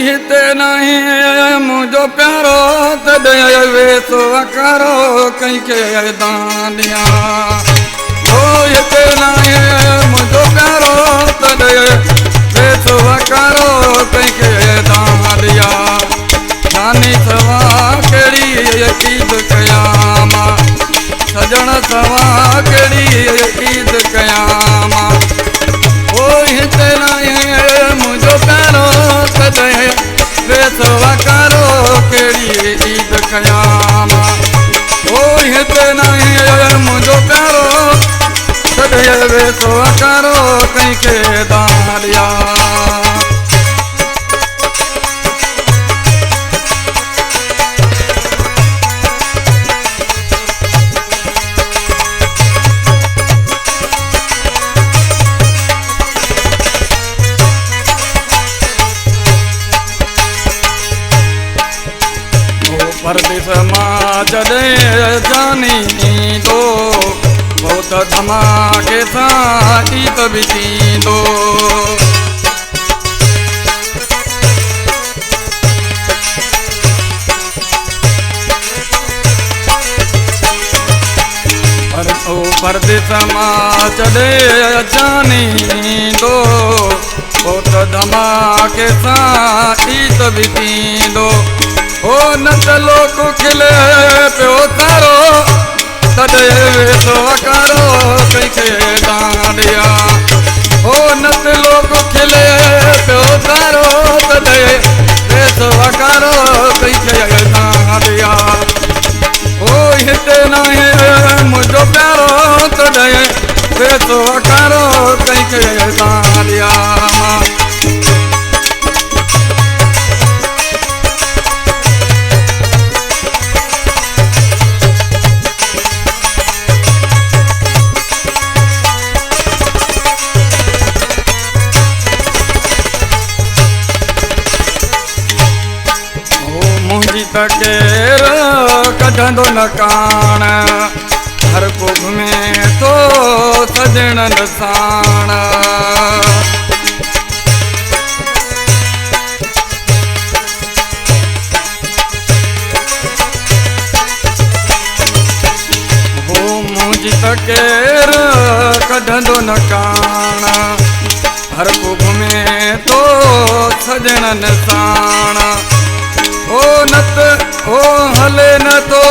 हिते नहीं मुझो प्यारो तॾे वेसो करो कंहिंखे दानिया ओ हिते नहीं मुझो प्यारो तॾे वेसो करो कंहिंखे दानिया जानी सवा कहिड़ी ईद कयामा सजण सवा कहिड़ी ईद कयामा ओ हिते नहीं मुझो प्यारो तॾे वेसो करो कहिड़ी ईद कयामा ओ हिते नहीं मुझो प्यारो तॾे वेसो करो कंहिंखे दानिया परदेस मां जॾहिं जानी ईंदो बहुत धमाके सां ईद बि थींदो परदेस मां जॾहिं जानी ईंदो बहुत धमाके सां ईद बि थींदो ओ न त लोक खिले पियो तारो तॾे वेसो करो कंहिंखे दानिया ओ न त लोक खिले पियो तारो तॾे वेसो करो कंहिंखे दानिया ओ हिते नहीं मुझो प्यारो तॾे वेसो करो कंहिंखे दानिया त केर कढंदो न कान हर को घुमे थो सजणनि साण हो मुंहिंजी त केर कढंदो न कान हर को घुमे थो सजणनि साण ओ नत ओ हले न तो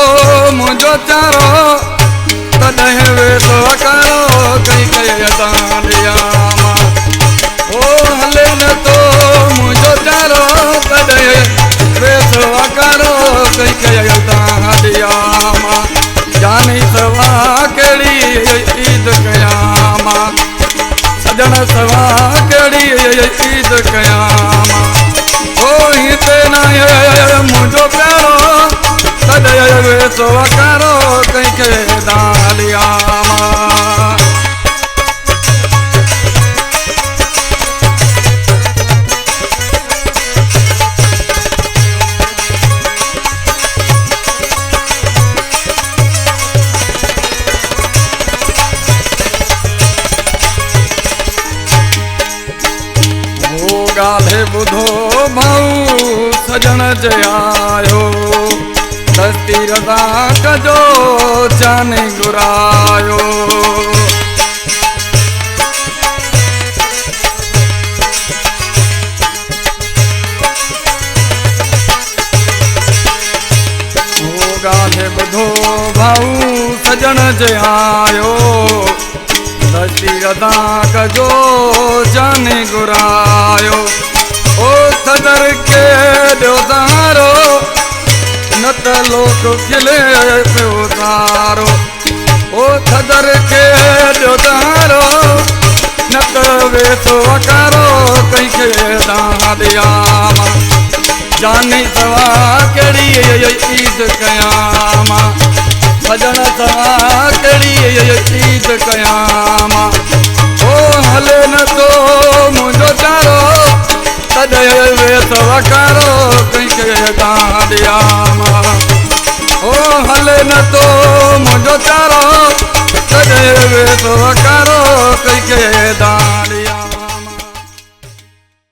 मुझो चारो तॾहिं वेसो करो कंहिंखे दानिया ओ हले न तो मुझो चारो तॾहिं वेसो करो कंहिंखे दानिया जानी सवा कहिड़ी ईद कयामा सजण सवा कहिड़ी ईद कयामा ओ हिते नहीं मुझो प्यारो तॾे वेसो करो कंहिंखे दानिया ॻाल्हि ॿुधो भाऊ सजण जे आयो दस्ती रज़ा कजो जाने घुरायो ॻाल्हि ॿुधो भाऊ सजण जे आयो दस्ती रज़ा कजो जाने घुरायो ओ सदर के ॾियो सहारो न त लोक खिले पियो तारो ओ सदर के ॾियो सहारो न त वेसो करो कंहिंखे दानिया जानी सवा कहिड़ी ईद कयामा सजण सवा कहिड़ी ईद कयामा ओ हले न तो मुझो चारो तॾे वेसो करो कंहिंखे दानिया ओ हले न तो मुझो चारो तॾे वेसो